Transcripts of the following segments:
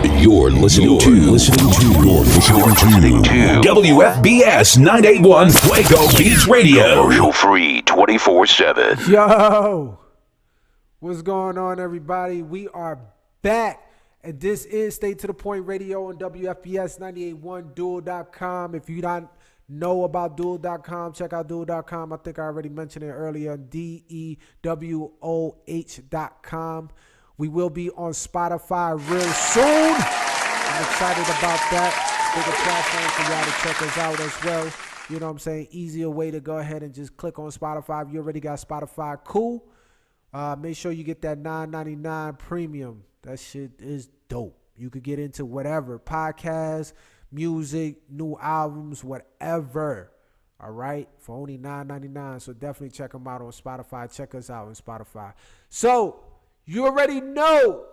You're listening to WFBS 981 Fuego Beats Radio. Commercial free 24/7. Yo, what's going on, everybody? We are back, and this is Stay to the Point Radio on WFBS 981 Dual.com. If you don't know about Dual.com, check out Dual.com. I think I already mentioned it earlier. DEWOH.com. We will be on Spotify real soon. I'm excited about that. Bigger platform for y'all to check us out as well. You know what I'm saying? Easier way to go ahead and just click on Spotify. If you already got Spotify, cool. Make sure you get that $9.99 premium. That shit is dope. You could get into whatever. Podcasts, music, new albums, whatever. All right? For only $9.99. So definitely check them out on Spotify. Check us out on Spotify. So, you already know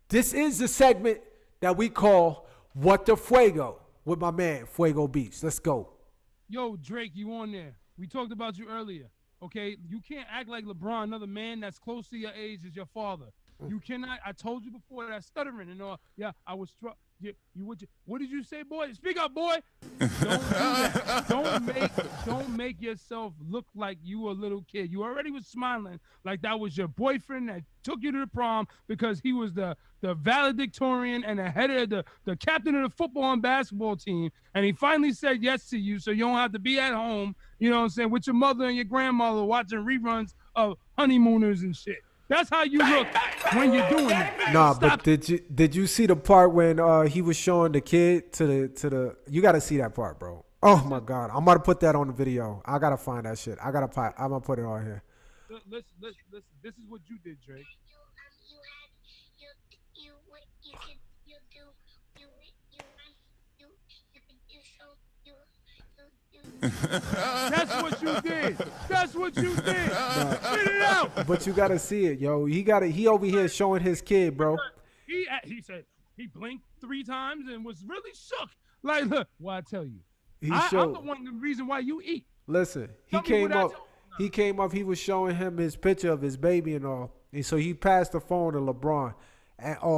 this is the segment that we call Wtfuego with my man, Fuego Beats. Let's go. Yo, Drake, you on there. We talked about you earlier, okay? You can't act like LeBron, another man that's close to your age as your father. You cannot. I told you before that stuttering and all. Yeah, I was struck. What did you say, boy? Speak up, boy. Don't do that. Don't make yourself look like you a little kid. You already was smiling like that was your boyfriend that took you to the prom because he was the valedictorian and the head of the captain of the football and basketball team, and he finally said yes to you, so you don't have to be at home. You know what I'm saying, with your mother and your grandmother watching reruns of Honeymooners and shit. That's how you look when you're doing it. Nah, but did you see the part when he was showing the kid to the you gotta see that part, bro. Oh my God. I'm about to put that on the video. I gotta find that shit. I'm gonna put it on here. Listen. This is what you did, Drake. That's what you did. That's what you did. Spit it out. But you gotta see it, yo. He over here showing his kid, bro. He said he blinked 3 times and was really shook. Like, look, I tell you, I'm the one. The reason why you eat. Listen, he came up. He was showing him his picture of his baby and all. And so he passed the phone to LeBron.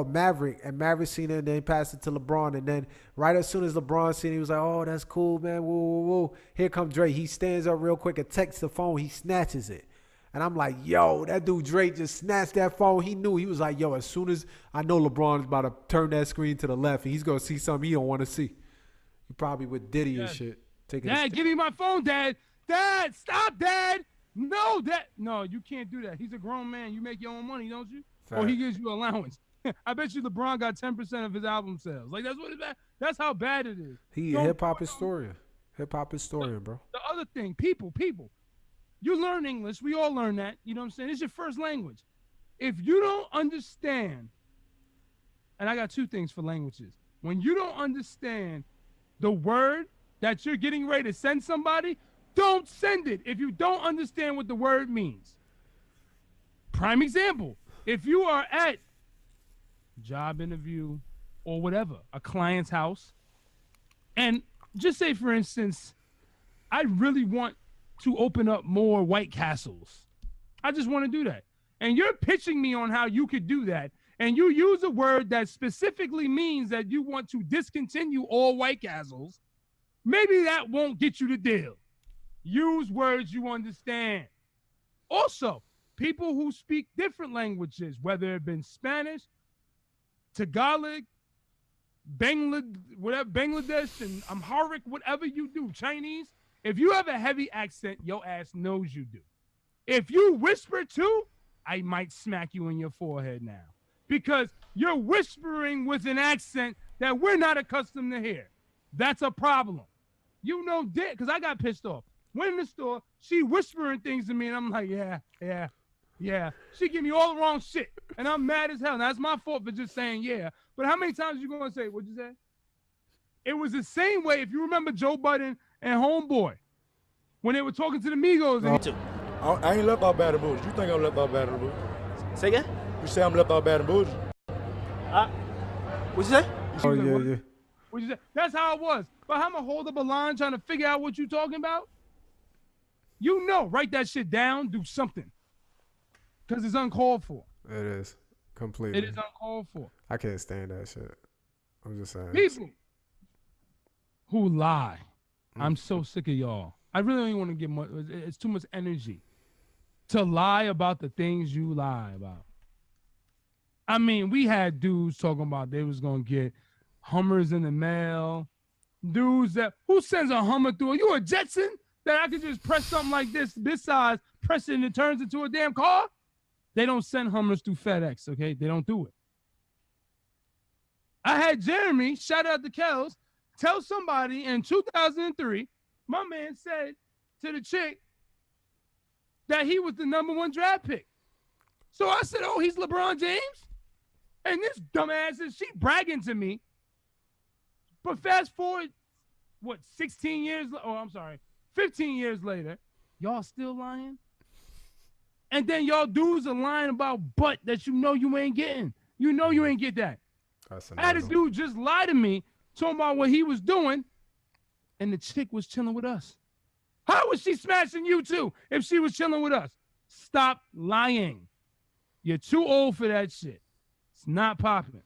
Maverick, and Maverick seen it, and then he passed it to LeBron, and then right as soon as LeBron seen it, he was like, "Oh, that's cool, man." Whoa, whoa, whoa. Here comes Drake. He stands up real quick and texts the phone. He snatches it, and I'm like, "Yo, that dude Drake just snatched that phone." He knew. He was like, "Yo, as soon as I know LeBron is about to turn that screen to the left, and he's gonna see something he don't want to see." He probably with Diddy and shit. Dad, give me my phone, Dad. Dad, stop, Dad. No, Dad. No, you can't do that. He's a grown man. You make your own money, don't you? Fact. Or he gives you allowance. I bet you LeBron got 10% of his album sales. Like, that's what it's bad. That's how bad it is. He a hip-hop historian. Hip-hop historian, bro. The other thing, people, you learn English. We all learn that. You know what I'm saying? It's your first language. If you don't understand, and I got 2 things for languages. When you don't understand the word that you're getting ready to send somebody, don't send it if you don't understand what the word means. Prime example, if you are at job interview or whatever, a client's house, and just say, for instance, I really want to open up more White Castles. I just want to do that. And you're pitching me on how you could do that, and you use a word that specifically means that you want to discontinue all White Castles. Maybe that won't get you the deal. Use words you understand. Also, people who speak different languages, whether it been Spanish, Tagalog, Bangladesh, and Amharic, whatever you do, Chinese, if you have a heavy accent, your ass knows you do. If you whisper too, I might smack you in your forehead now, because you're whispering with an accent that we're not accustomed to hear. That's a problem. You know, because I got pissed off. Went in the store, she whispering things to me, and I'm like, yeah. She give me all the wrong shit, and I'm mad as hell. Now, that's my fault for just saying yeah. But how many times you going to say, what'd you say? It was the same way, if you remember Joe Budden and Homeboy, when they were talking to the Migos. I ain't left out Baton Rouge. You think I'm left out Baton Rouge? Say again? You say I'm left out Baton Rouge? What'd you say? Oh, yeah. What'd you say? That's how it was. But I'm going to hold up a line trying to figure out what you talking about? You know, write that shit down, do something. Because it's uncalled for. It is. Completely. It is uncalled for. I can't stand that shit. I'm just saying. People who lie. I'm so sick of y'all. I really don't even want to get much. It's too much energy to lie about the things you lie about. I mean, we had dudes talking about they was gonna get Hummers in the mail. Dudes that who sends a Hummer through? Are you a Jetson that I could just press something like this size, press it and it turns into a damn car? They don't send Hummers through FedEx, okay? They don't do it. I had Jeremy, shout out to Kels, tell somebody in 2003, my man said to the chick that he was the #1 draft pick. So I said, oh, he's LeBron James? And this dumbass is, she bragging to me. But fast forward, 15 years later, y'all still lying? And then y'all dudes are lying about butt that you ain't getting. You ain't get that. I had a dude just lie to me, talking about what he was doing, and the chick was chilling with us. How was she smashing you too if she was chilling with us? Stop lying. You're too old for that shit. It's not popping.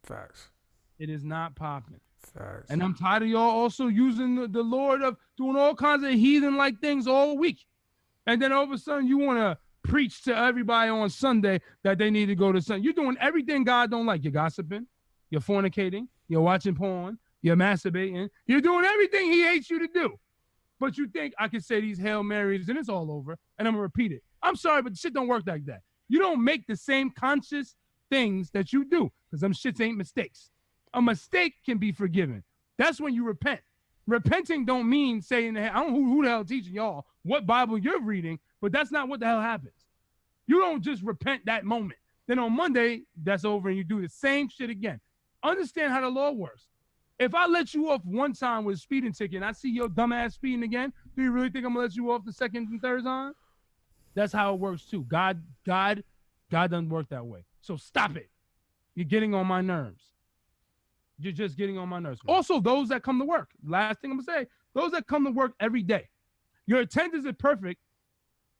Facts. It is not popping. Facts. And I'm tired of y'all also using the Lord of doing all kinds of heathen-like things all week. And then all of a sudden you want to preach to everybody on Sunday that they need to go to Sunday. You're doing everything God don't like. You're gossiping. You're fornicating. You're watching porn. You're masturbating. You're doing everything he hates you to do. But you think I can say these Hail Marys and it's all over and I'm going to repeat it. I'm sorry, but shit don't work like that. You don't make the same conscious things that you do because them shits ain't mistakes. A mistake can be forgiven. That's when you repent. Repenting don't mean saying, I don't know who the hell teaching y'all what Bible you're reading, but that's not what the hell happens. You don't just repent that moment. Then on Monday, that's over and you do the same shit again. Understand how the law works. If I let you off one time with a speeding ticket and I see your dumb ass speeding again, do you really think I'm gonna let you off the second and third time? That's how it works too. God doesn't work that way. So stop it. You're getting on my nerves. You're just getting on my nerves. Also, those that come to work. Last thing I'm gonna say, those that come to work every day. Your attendance is perfect,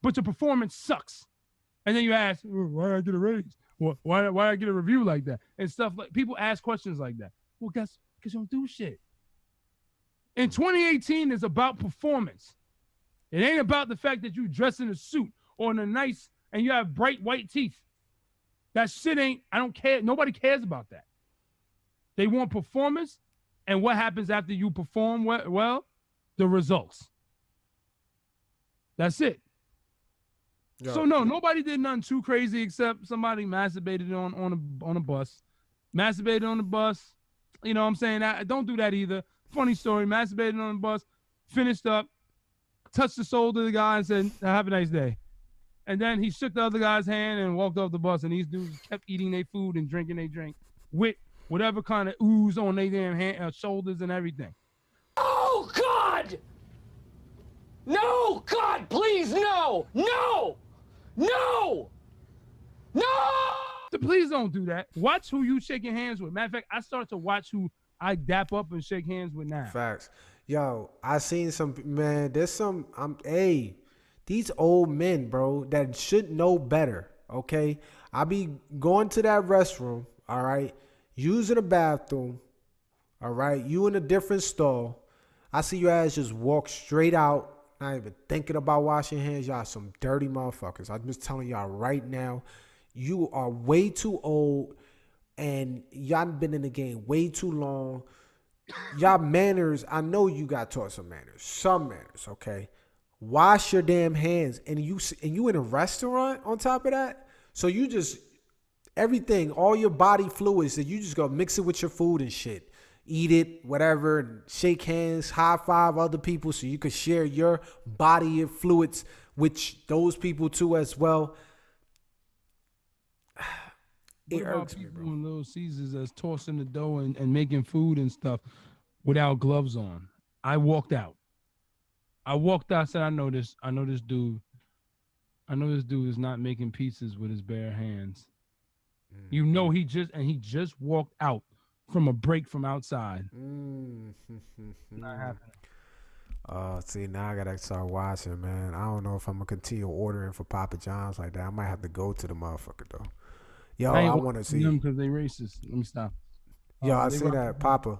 but your performance sucks. And then you ask, why did I get a raise? Why did I get a review like that? And stuff like people ask questions like that. Well, guess because you don't do shit. In 2018 is about performance. It ain't about the fact that you dress in a suit or in a nice and you have bright white teeth. That shit ain't, I don't care. Nobody cares about that. They want performance, and what happens after you perform well? The results. That's it. Yo. So no, nobody did nothing too crazy except somebody masturbated on a bus. Masturbated on the bus. You know what I'm saying? Don't do that either. Funny story. Masturbated on the bus. Finished up. Touched the shoulder of the guy and said, have a nice day. And then he shook the other guy's hand and walked off the bus. And these dudes kept eating their food and drinking their drink with whatever kind of ooze on their damn shoulders and everything. Oh, God! No, God, please, no! No! No! No! So please don't do that. Watch who you shaking hands with. Matter of fact, I start to watch who I dap up and shake hands with now. Facts. Yo, I seen some, man, there's some, these old men, bro, that should know better, okay? I be going to that restroom, all right, using the bathroom, all right, you in a different stall. I see your ass just walk straight out, not even thinking about washing hands. Y'all some dirty motherfuckers. I'm just telling y'all right now, you are way too old and y'all been in the game way too long. Y'all manners, I know you got taught some manners, okay? Wash your damn hands. And you in a restaurant on top of that? So you just, everything, all your body fluids, that you just go mix it with your food and shit. Eat it, whatever, and shake hands, high five other people so you could share your body and fluids with those people too as well. It irks me, bro. Doing Little Caesars that's tossing the dough and making food and stuff without gloves on. I walked out. I said, I know this dude is not making pizzas with his bare hands. You know, he just walked out from a break from outside. Not happening. See, now I gotta start watching, man. I don't know if I'm gonna continue ordering for Papa John's like that. I might have to go to the motherfucker though. Yo, I I ain't want to watching them see. because they racist. Let me stop. Yo, I They see rock- that Papa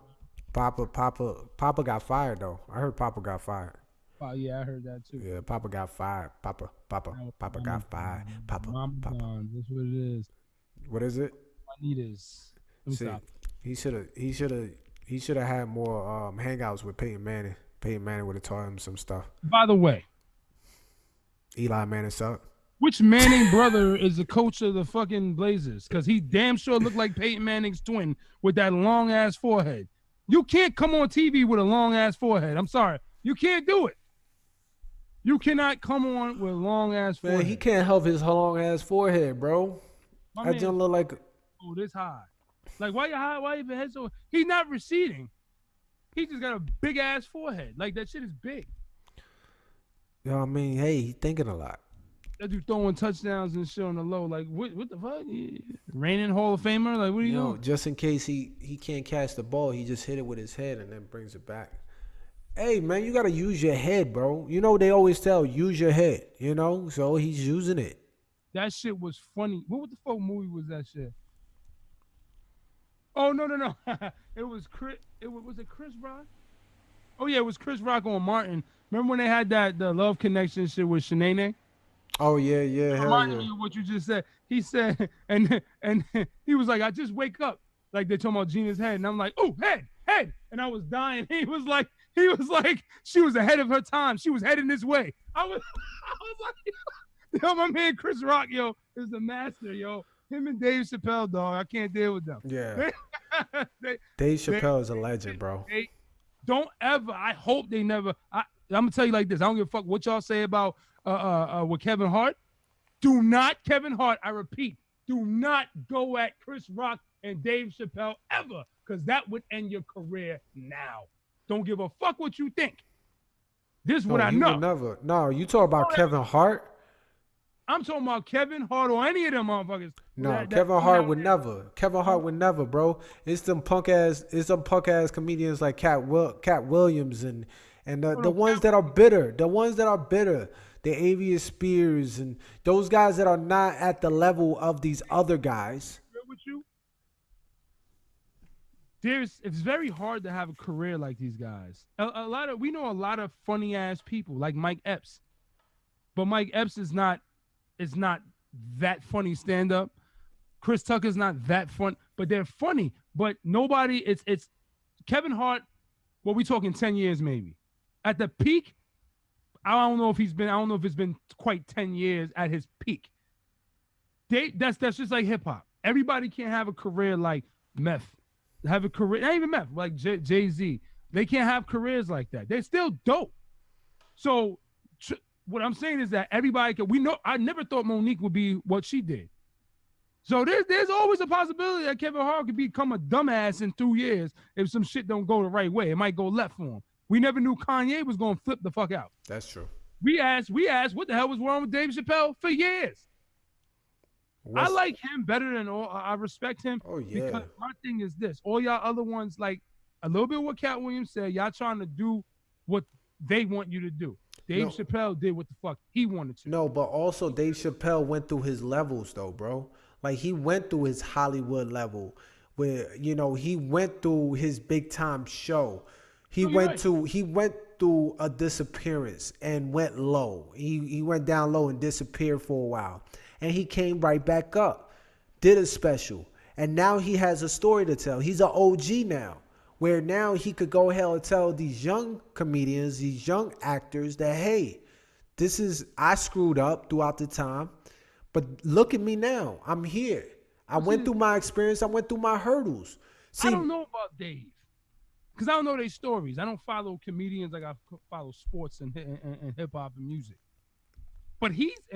got fired though. I heard Papa got fired. Oh yeah, I heard that too. Yeah, Papa got fired. Papa got fired. Mama Papa. John, that's what it is. What is it? Juanitas. Let me See, stop. he should have had more hangouts with Peyton Manning. Peyton Manning would have taught him some stuff. By the way, Eli Manning sucked. which Manning brother is the coach of the fucking Blazers? Because he damn sure looked like Peyton Manning's twin with that long ass forehead. You can't come on TV with a long ass forehead. I'm sorry. You can't do it. You cannot come on with a long ass forehead. Man, he can't help his long ass forehead, bro. My That man- just look like. Oh, this high. Like, why you high? Why you head so? He's not receding. He just got a big ass forehead. Like, that shit is big. You know what I mean? Hey, he thinking a lot. That dude throwing touchdowns and shit on the low. Like, what the fuck? Reigning Hall of Famer? Like, what are you doing? Just in case he can't catch the ball, he just hit it with his head and then brings it back. Hey, man, you got to use your head, bro. You know, they always tell, use your head, you know? So he's using it. That shit was funny. What the fuck movie was that shit? Oh, no. It was Chris. Was it Chris Rock? Oh, yeah, it was Chris Rock on Martin. Remember when they had the Love Connection shit with Shanae? Oh, yeah, hell Reminded yeah. me of what you just said. He said, and he was like, I just wake up. Like they're talking about Gina's head. And I'm like, oh, head. And I was dying. He was like, she was ahead of her time. She was heading this way. I was like, yo, my man Chris Rock, yo, is the master, yo. Him and Dave Chappelle, dog. I can't deal with them. Yeah. They Dave Chappelle is a legend, bro. they don't ever. I hope they never. I'm gonna tell you like this. I don't give a fuck what y'all say about with Kevin Hart. Do not, Kevin Hart. I repeat, do not go at Chris Rock and Dave Chappelle ever, because that would end your career now. Don't give a fuck what you think. This is what I know. Never. No, you talk about Kevin Hart. I'm talking about Kevin Hart or any of them motherfuckers. No, Kevin Hart would never. Kevin Hart would never, bro. It's some punk ass comedians like Cat Williams and the ones that are bitter. The ones that are bitter. The Avian Spears and those guys that are not at the level of these other guys. With you, it's very hard to have a career like these guys. We know a lot of funny ass people like Mike Epps, but Mike Epps is not that funny stand up. Chris Tucker's not that fun, but they're funny. But nobody. It's Kevin Hart. Well, we talking 10 years maybe. At the peak, I don't know if it's been quite 10 years at his peak. That's just like hip hop. Everybody can't have a career like Meth. Have a career, not even Meth, like Jay-Z. They can't have careers like that. They're still dope. So what I'm saying is that everybody can. We know. I never thought Monique would be what she did. So there's always a possibility that Kevin Hart could become a dumbass in 2 years if some shit don't go the right way. It might go left for him. We never knew Kanye was going to flip the fuck out. That's true. We asked what the hell was wrong with Dave Chappelle for years. I like him better than all. I respect him. Oh, yeah. Because my thing is this: all y'all other ones, like a little bit what Cat Williams said, y'all trying to do what they want you to do. Dave Chappelle did what the fuck he wanted to. No, but also Dave Chappelle went through his levels though, bro. Like he went through his Hollywood level where, he went through his big time show. He went through a disappearance and went low. He went down low and disappeared for a while. And he came right back up, did a special. And now he has a story to tell. He's an OG now, where now he could go ahead and tell these young comedians, these young actors that, hey, I screwed up throughout the time, but look at me now. I'm here. I went through my experience. I went through my hurdles. See, I don't know about Dave because I don't know their stories. I don't follow comedians like I follow sports and hip hop and music. But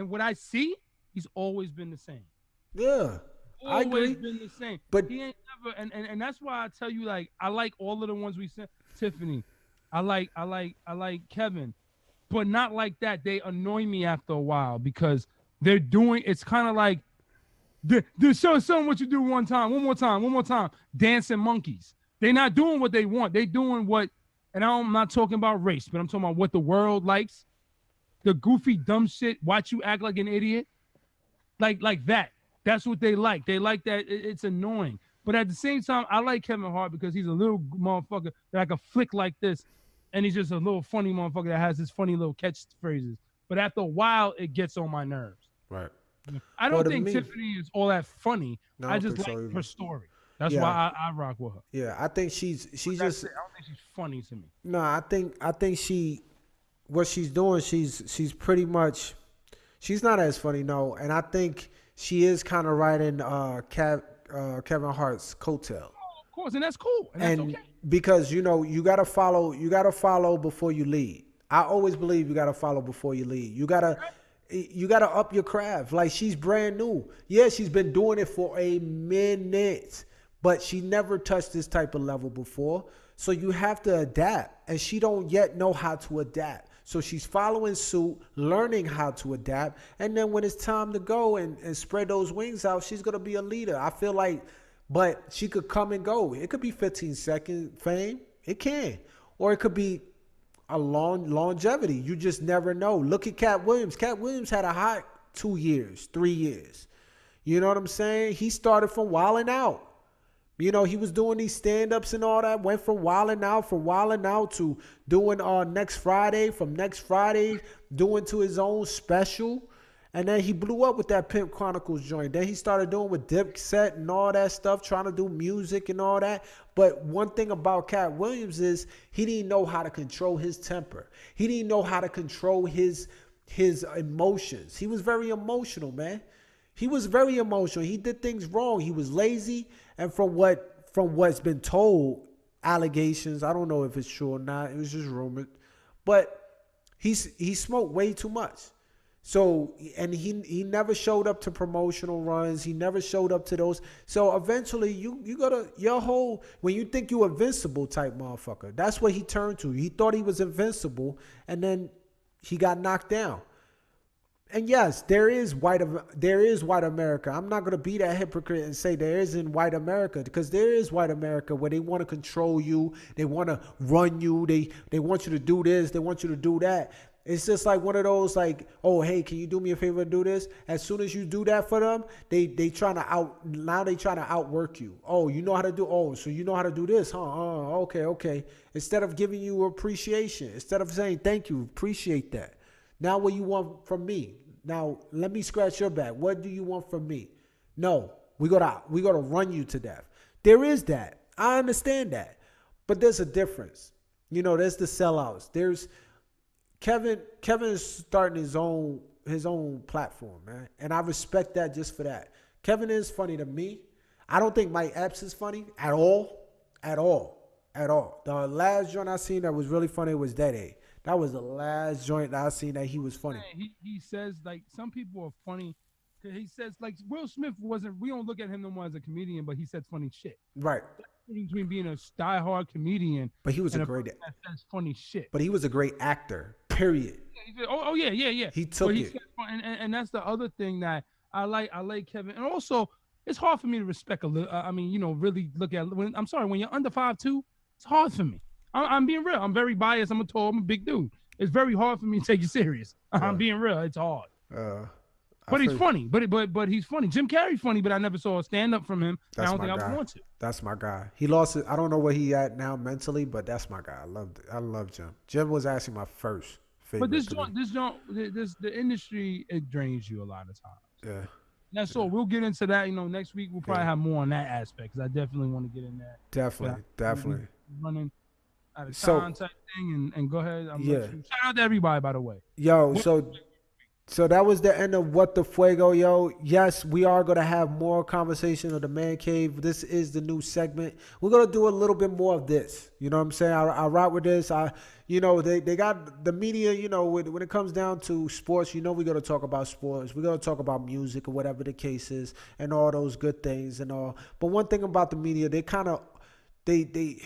what I see, he's always been the same. Yeah, I agree. Always been the same. But he ain't never, and that's why I tell you, like, I like all of the ones we sent. Tiffany, I like Kevin, but not like that. They annoy me after a while because they're doing. It's kind of like they're showing what you do one more time. Dancing monkeys. They're not doing what they want. They're doing what, and I'm not talking about race, but I'm talking about what the world likes. The goofy, dumb shit. Watch you act like an idiot. Like that. That's what they like. They like that it's annoying. But at the same time, I like Kevin Hart because he's a little motherfucker that I can flick like this, and he's just a little funny motherfucker that has his funny little catchphrases. But after a while, it gets on my nerves. Right. I don't think Tiffany is all that funny. No, I just like her story. That's why I rock with her. Yeah, I think she's just. I don't think she's funny to me. No, I think what she's doing, she's pretty much, she's not as funny, no, and I think she is kind of riding Kevin Hart's coattail. Oh, of course, and that's cool, and that's okay. Because you gotta follow before you lead. I always believe you gotta follow before you lead. You gotta up your craft. Like, she's brand new. Yeah, she's been doing it for a minute, but she never touched this type of level before. So you have to adapt, and she don't yet know how to adapt. So she's following suit, learning how to adapt, and then when it's time to go and spread those wings out, she's gonna be a leader. I feel like, but she could come and go. It could be 15-second fame. It can, or it could be a longevity. You just never know. Look at Cat Williams. Cat Williams had a hot 2 years, 3 years. You know what I'm saying? He started from Wildin' Out. You know, he was doing these stand-ups and all that. Went from Wildin' Out to doing Next Friday. From Next Friday, doing to his own special. And then he blew up with that Pimp Chronicles joint. Then he started doing with Dipset and all that stuff, trying to do music and all that. But one thing about Cat Williams is he didn't know how to control his temper. He didn't know how to control his emotions. He was very emotional, man. He was very emotional. He did things wrong. He was lazy. And from what's been told, allegations, I don't know if it's true or not. It was just rumored. But he smoked way too much. So, and he never showed up to promotional runs. He never showed up to those. So eventually you gotta, your whole, when you think you invincible type motherfucker, that's what he turned to. He thought he was invincible, and then he got knocked down. And yes, there is white America. I'm not gonna be that hypocrite and say there isn't white America, because there is white America where they want to control you, they want to run you, they want you to do this, they want you to do that. It's just like one of those, like, oh, hey, can you do me a favor and do this? As soon as you do that for them, they trying to outwork you. Oh, you know how to do, oh, so you know how to do this, huh? Oh, okay. Instead of giving you appreciation, instead of saying thank you, appreciate that. Now what you want from me? Now let me scratch your back. What do you want from me? No, we gotta run you to death. There is that. I understand that. But there's a difference. You know, there's the sellouts. There's Kevin is starting his own platform, man. And I respect that just for that. Kevin is funny to me. I don't think Mike Epps is funny at all. The last joint I seen that was really funny was Dead A. That was the last joint that I seen that he was funny. He says, like, some people are funny. He says, like, Will Smith wasn't, we don't look at him no more as a comedian, but he said funny shit. Right. Between being a die-hard comedian, but he was and a great that says funny shit. But he was a great actor. Period. Yeah. He took it. And that's the other thing that I like Kevin. And also, it's hard for me to respect a little. I mean, you know, really look at. When you're under 5'2", it's hard for me. I'm being real. I'm very biased. I'm a big dude. It's very hard for me to take you serious. I'm being real. It's hard. But he's funny. But he's funny. Jim Carrey's funny, but I never saw a stand up from him. I don't think I would want to. That's my guy. He lost it. I don't know where he at now mentally, but that's my guy. I love Jim. Jim was actually my first favorite. But the industry, it drains you a lot of times. Yeah. That's all. We'll get into that. You know, next week we'll probably have more on that aspect, because I definitely want to get in that. Definitely. Running out of time type thing, and go ahead. Shout out to everybody, by the way. So that was the end of Wtfuego, yo. Yes, we are going to have more conversation of the Man Cave. This is the new segment. We're going to do a little bit more of this. You know what I'm saying? I rock with this. They got the media, you know, when it comes down to sports, you know, we're going to talk about sports. We're going to talk about music or whatever the case is, and all those good things and all. But one thing about the media, they kind of, they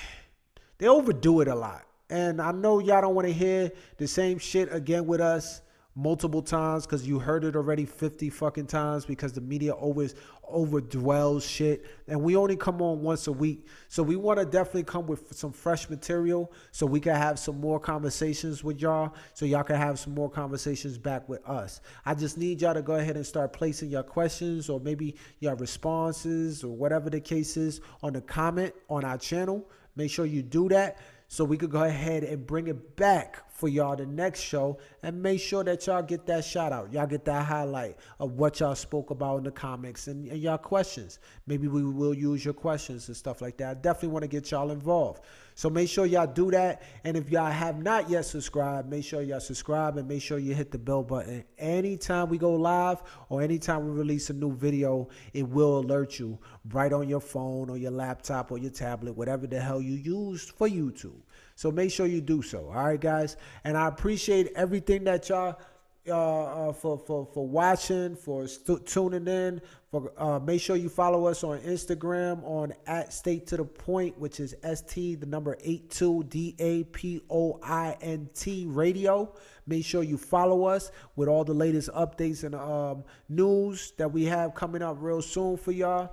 overdo it a lot. And I know y'all don't want to hear the same shit again with us. multiple times because you heard it already 50 fucking times because the media always overdwells shit. And we only come on once a week. So we want to definitely come with some fresh material so we can have some more conversations with y'all. So y'all can have some more conversations back with us. I just need y'all to go ahead and start placing your questions or maybe your responses or whatever the case is on the comment on our channel. Make sure you do that so we could go ahead and bring it back for y'all the next show and make sure that y'all get that shout out. Y'all get that highlight of what y'all spoke about in the comics and y'all questions. Maybe we will use your questions and stuff like that. I definitely want to get y'all involved. So make sure y'all do that. And if y'all have not yet subscribed, make sure y'all subscribe and make sure you hit the bell button. Anytime we go live or anytime we release a new video, it will alert you right on your phone or your laptop or your tablet, whatever the hell you use for YouTube. So make sure you do so. All right, guys. And I appreciate everything that y'all for watching, for tuning in. For make sure you follow us on Instagram on @StateToThePoint, which is ST82DAPOINT radio. Make sure you follow us with all the latest updates and news that we have coming up real soon for y'all.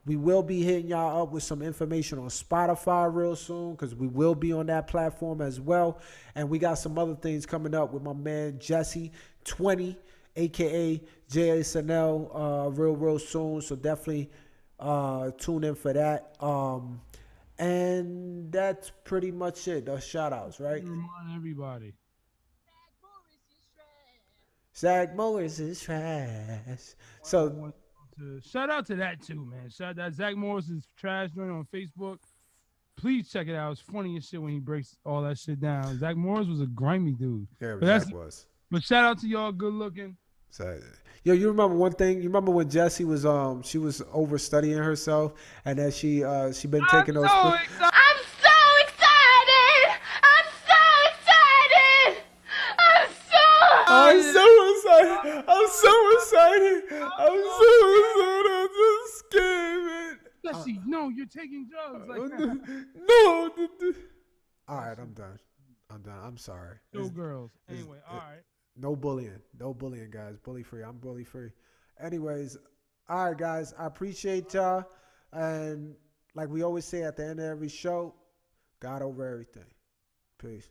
We will be hitting y'all up with some information on Spotify real soon because we will be on that platform as well. And we got some other things coming up with my man Jesse 20, a.k.a. JSNL, real soon. So definitely tune in for that. And that's pretty much it. Those shout outs, right? Remind everybody. Zach Morris is trash. So shout out to that too, man. Shout out that Zach Morris is trash joint on Facebook. Please check it out. It's funny as shit when he breaks all that shit down. Zach Morris was a grimy dude. Yeah, Zach was. But shout out to y'all, good looking. So, yo, you remember one thing? You remember when Jessie was she was overstudying herself and that she been taking those. I'm so excited. I'm so excited. I'm just scared, man. Jesse, no, you're taking drugs like that. No. All right, I'm done. I'm sorry. No girls. Anyway, all right. No bullying, guys. Bully free. I'm bully free. Anyways, all right, guys. I appreciate y'all, and like we always say at the end of every show, God over everything. Peace.